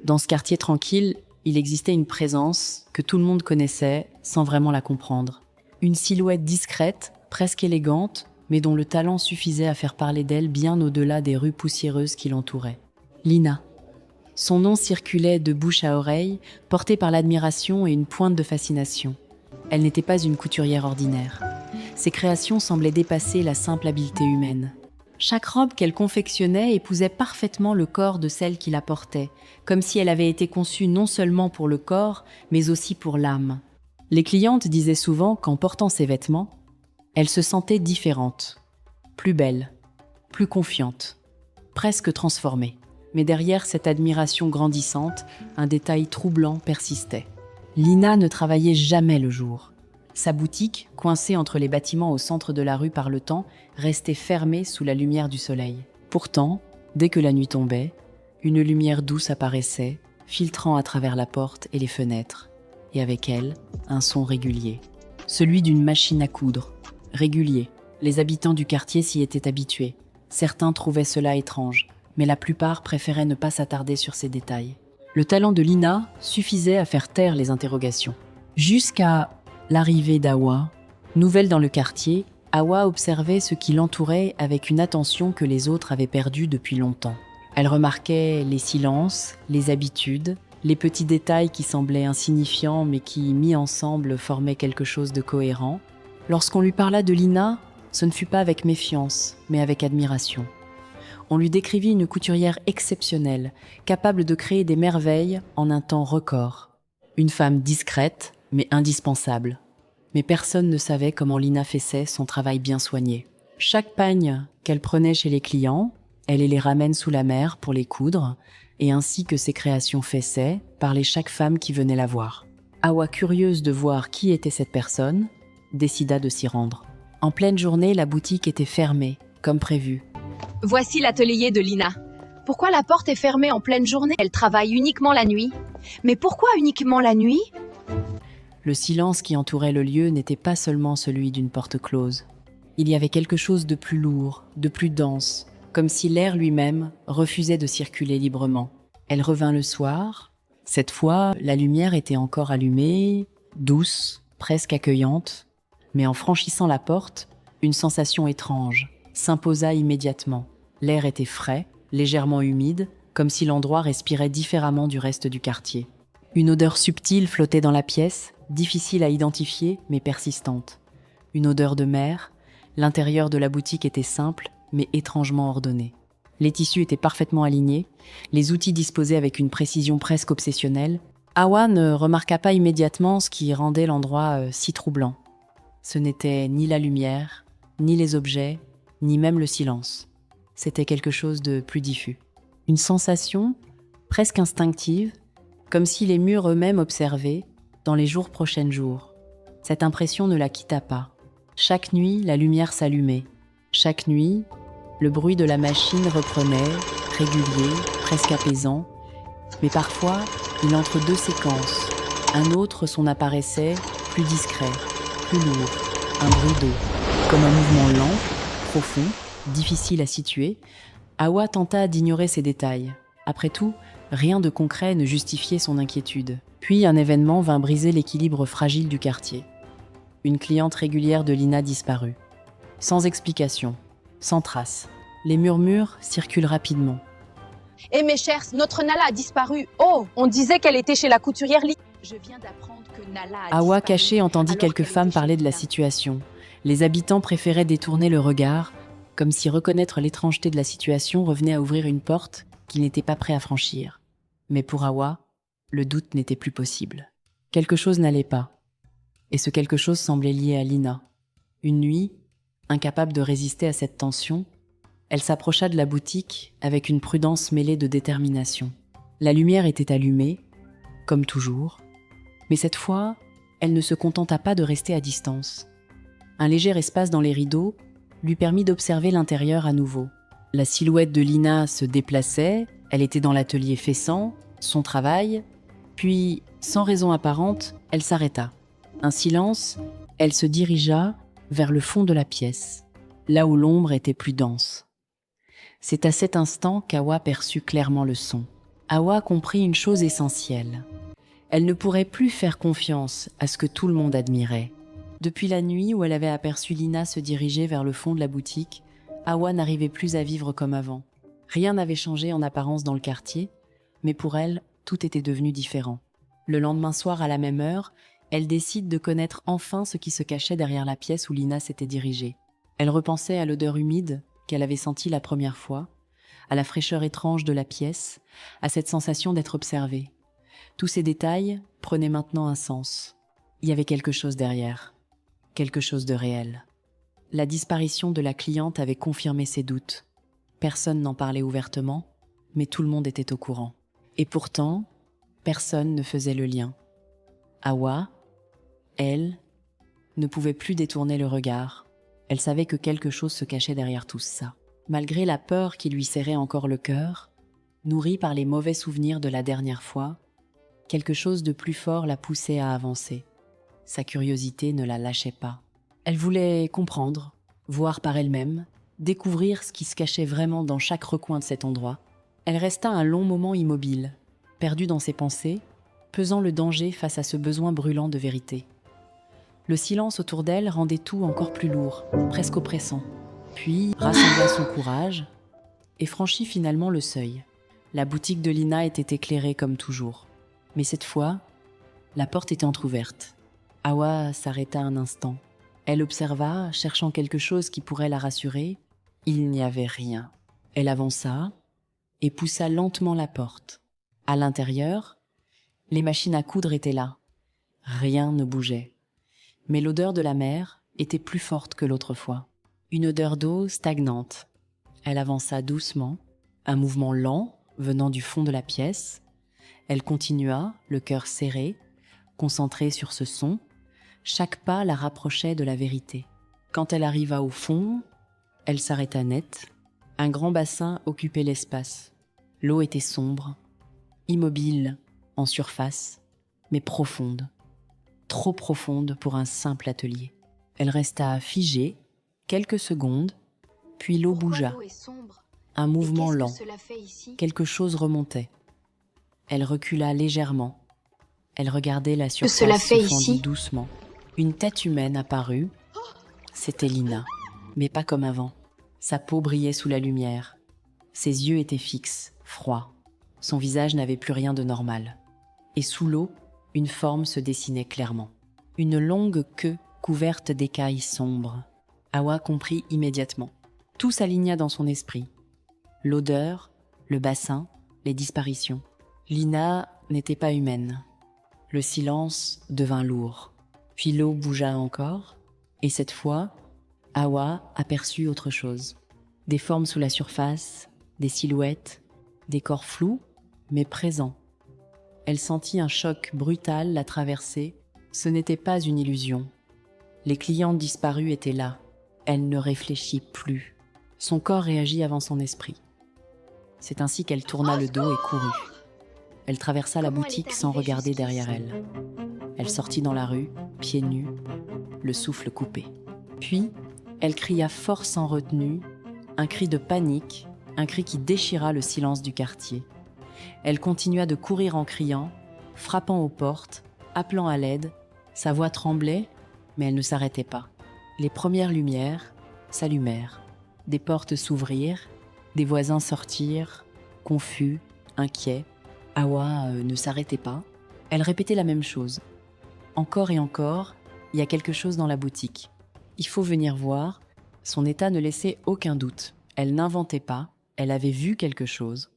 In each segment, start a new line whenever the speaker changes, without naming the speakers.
Dans ce quartier tranquille, il existait une présence que tout le monde connaissait sans vraiment la comprendre. Une silhouette discrète, presque élégante, mais dont le talent suffisait à faire parler d'elle bien au-delà des rues poussiéreuses qui l'entouraient. Lina. Son nom circulait de bouche à oreille, porté par l'admiration et une pointe de fascination. Elle n'était pas une couturière ordinaire. Ses créations semblaient dépasser la simple habileté humaine. Chaque robe qu'elle confectionnait épousait parfaitement le corps de celle qui la portait, comme si elle avait été conçue non seulement pour le corps, mais aussi pour l'âme. Les clientes disaient souvent qu'en portant ces vêtements, elle se sentait différente, plus belle, plus confiante, presque transformée. Mais derrière cette admiration grandissante, un détail troublant persistait. Lina ne travaillait jamais le jour. Sa boutique, coincée entre les bâtiments au centre de la rue par le temps, restait fermée sous la lumière du soleil. Pourtant, dès que la nuit tombait, une lumière douce apparaissait, filtrant à travers la porte et les fenêtres, et avec elle, un son régulier. Celui d'une machine à coudre. Régulier. Les habitants du quartier s'y étaient habitués. Certains trouvaient cela étrange, mais la plupart préféraient ne pas s'attarder sur ces détails. Le talent de Lina suffisait à faire taire les interrogations. Jusqu'à l'arrivée d'Awa. Nouvelle dans le quartier, Awa observait ce qui l'entourait avec une attention que les autres avaient perdue depuis longtemps. Elle remarquait les silences, les habitudes, les petits détails qui semblaient insignifiants mais qui, mis ensemble, formaient quelque chose de cohérent. Lorsqu'on lui parla de Lina, ce ne fut pas avec méfiance, mais avec admiration. On lui décrivit une couturière exceptionnelle, capable de créer des merveilles en un temps record. Une femme discrète, mais indispensable. Mais personne ne savait comment Lina faisait son travail bien soigné. Chaque pagne qu'elle prenait chez les clients, elle les ramène sous la mer pour les coudre, et ainsi que ses créations fessaient, parlait chaque femme qui venait la voir. Awa, curieuse de voir qui était cette personne, décida de s'y rendre. En pleine journée, la boutique était fermée, comme prévu.
Voici l'atelier de Lina. Pourquoi la porte est fermée en pleine journée? Elle travaille uniquement la nuit. Mais pourquoi uniquement la nuit?
Le silence qui entourait le lieu n'était pas seulement celui d'une porte close. Il y avait quelque chose de plus lourd, de plus dense, comme si l'air lui-même refusait de circuler librement. Elle revint le soir. Cette fois, la lumière était encore allumée, douce, presque accueillante. Mais en franchissant la porte, une sensation étrange s'imposa immédiatement. L'air était frais, légèrement humide, comme si l'endroit respirait différemment du reste du quartier. Une odeur subtile flottait dans la pièce, difficile à identifier, mais persistante. Une odeur de mer. L'intérieur de la boutique était simple, mais étrangement ordonné. Les tissus étaient parfaitement alignés, les outils disposés avec une précision presque obsessionnelle. Awa ne remarqua pas immédiatement ce qui rendait l'endroit si troublant. Ce n'était ni la lumière, ni les objets, ni même le silence. C'était quelque chose de plus diffus. Une sensation, presque instinctive, comme si les murs eux-mêmes observaient, dans les prochains jours. Cette impression ne la quitta pas. Chaque nuit, la lumière s'allumait. Chaque nuit, le bruit de la machine reprenait, régulier, presque apaisant. Mais parfois, il entre deux séquences. Un autre son apparaissait, plus discret, plus lourd, un bruit d'eau. Comme un mouvement lent, profond, difficile à situer, Awa tenta d'ignorer ces détails. Après tout, rien de concret ne justifiait son inquiétude. Puis un événement vint briser l'équilibre fragile du quartier. Une cliente régulière de Lina disparut. Sans explication, sans trace. Les murmures circulent rapidement.
« Eh mes chers, notre Nala a disparu. Oh, on disait qu'elle était chez la couturière Lina. Je viens d'apprendre que Nala a disparu. »
Awa, cachée, entendit quelques femmes parler de la situation. Les habitants préféraient détourner le regard, comme si reconnaître l'étrangeté de la situation revenait à ouvrir une porte qu'ils n'étaient pas prêts à franchir. Mais pour Awa, le doute n'était plus possible. Quelque chose n'allait pas. Et ce quelque chose semblait lié à Lina. Une nuit, incapable de résister à cette tension, elle s'approcha de la boutique avec une prudence mêlée de détermination. La lumière était allumée, comme toujours, mais cette fois, elle ne se contenta pas de rester à distance. Un léger espace dans les rideaux lui permit d'observer l'intérieur à nouveau. La silhouette de Lina se déplaçait, elle était dans l'atelier fessant, son travail, puis, sans raison apparente, elle s'arrêta. Un silence, elle se dirigea vers le fond de la pièce, là où l'ombre était plus dense. C'est à cet instant qu'Awa perçut clairement le son. Hawa comprit une chose essentielle. Elle ne pourrait plus faire confiance à ce que tout le monde admirait. Depuis la nuit où elle avait aperçu Lina se diriger vers le fond de la boutique, Hawa n'arrivait plus à vivre comme avant. Rien n'avait changé en apparence dans le quartier, mais pour elle, tout était devenu différent. Le lendemain soir, à la même heure, elle décide de connaître enfin ce qui se cachait derrière la pièce où Lina s'était dirigée. Elle repensait à l'odeur humide qu'elle avait sentie la première fois, à la fraîcheur étrange de la pièce, à cette sensation d'être observée. Tous ces détails prenaient maintenant un sens. Il y avait quelque chose derrière, quelque chose de réel. La disparition de la cliente avait confirmé ses doutes. Personne n'en parlait ouvertement, mais tout le monde était au courant. Et pourtant, personne ne faisait le lien. Hawa, elle, ne pouvait plus détourner le regard. Elle savait que quelque chose se cachait derrière tout ça. Malgré la peur qui lui serrait encore le cœur, nourrie par les mauvais souvenirs de la dernière fois, quelque chose de plus fort la poussait à avancer. Sa curiosité ne la lâchait pas. Elle voulait comprendre, voir par elle-même, découvrir ce qui se cachait vraiment dans chaque recoin de cet endroit. Elle resta un long moment immobile, perdue dans ses pensées, pesant le danger face à ce besoin brûlant de vérité. Le silence autour d'elle rendait tout encore plus lourd, presque oppressant. Puis, rassembla son courage et franchit finalement le seuil. La boutique de Lina était éclairée comme toujours. Mais cette fois, la porte était entr'ouverte. Hawa s'arrêta un instant. Elle observa, cherchant quelque chose qui pourrait la rassurer. Il n'y avait rien. Elle avança et poussa lentement la porte. À l'intérieur, les machines à coudre étaient là. Rien ne bougeait. Mais l'odeur de la mer était plus forte que l'autre fois. Une odeur d'eau stagnante. Elle avança doucement, un mouvement lent venant du fond de la pièce. Elle continua, le cœur serré, concentrée sur ce son. Chaque pas la rapprochait de la vérité. Quand elle arriva au fond, elle s'arrêta net. Un grand bassin occupait l'espace. L'eau était sombre, immobile, en surface, mais profonde. Trop profonde pour un simple atelier. Elle resta figée quelques secondes, puis l'eau bougea. Un mouvement lent. Quelque chose remontait. Elle recula légèrement. Elle regardait la surface se fendit doucement. Une tête humaine apparut. C'était Lina, mais pas comme avant. Sa peau brillait sous la lumière. Ses yeux étaient fixes, froids. Son visage n'avait plus rien de normal. Et sous l'eau, une forme se dessinait clairement. Une longue queue couverte d'écailles sombres. Hawa comprit immédiatement. Tout s'aligna dans son esprit. L'odeur, le bassin, les disparitions. Lina n'était pas humaine. Le silence devint lourd. Puis l'eau bougea encore, et cette fois, Hawa aperçut autre chose. Des formes sous la surface, des silhouettes, des corps flous, mais présents. Elle sentit un choc brutal la traverser. Ce n'était pas une illusion. Les clientes disparues étaient là. Elle ne réfléchit plus. Son corps réagit avant son esprit. C'est ainsi qu'elle tourna le dos et courut. Elle traversa la boutique sans regarder derrière elle. Elle sortit dans la rue, pieds nus, le souffle coupé. Puis, elle cria fort sans retenue, un cri de panique, un cri qui déchira le silence du quartier. Elle continua de courir en criant, frappant aux portes, appelant à l'aide. Sa voix tremblait, mais elle ne s'arrêtait pas. Les premières lumières s'allumèrent. Des portes s'ouvrirent, des voisins sortirent, confus, inquiets. Hawa ne s'arrêtait pas. Elle répétait la même chose. Encore et encore, il y a quelque chose dans la boutique. Il faut venir voir. Son état ne laissait aucun doute. Elle n'inventait pas, elle avait vu quelque chose.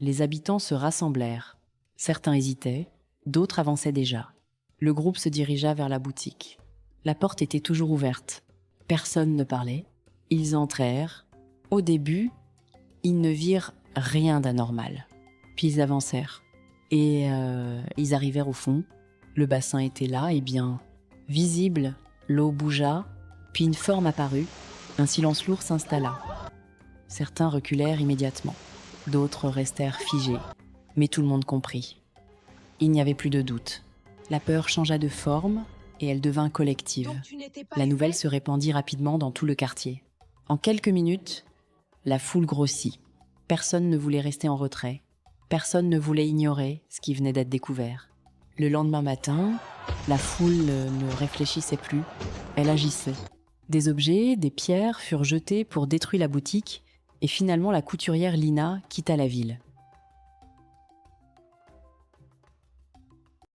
Les habitants se rassemblèrent. Certains hésitaient, d'autres avançaient déjà. Le groupe se dirigea vers la boutique. La porte était toujours ouverte. Personne ne parlait. Ils entrèrent. Au début, ils ne virent rien d'anormal. Puis ils avancèrent. Et ils arrivèrent au fond. Le bassin était là, et bien, visible, l'eau bougea, puis une forme apparut. Un silence lourd s'installa. Certains reculèrent immédiatement. D'autres restèrent figés. Mais tout le monde comprit. Il n'y avait plus de doute. La peur changea de forme et elle devint collective. La nouvelle se répandit rapidement dans tout le quartier. En quelques minutes, la foule grossit. Personne ne voulait rester en retrait. Personne ne voulait ignorer ce qui venait d'être découvert. Le lendemain matin, la foule ne réfléchissait plus, elle agissait. Des objets, des pierres furent jetés pour détruire la boutique et finalement la couturière Lina quitta la ville.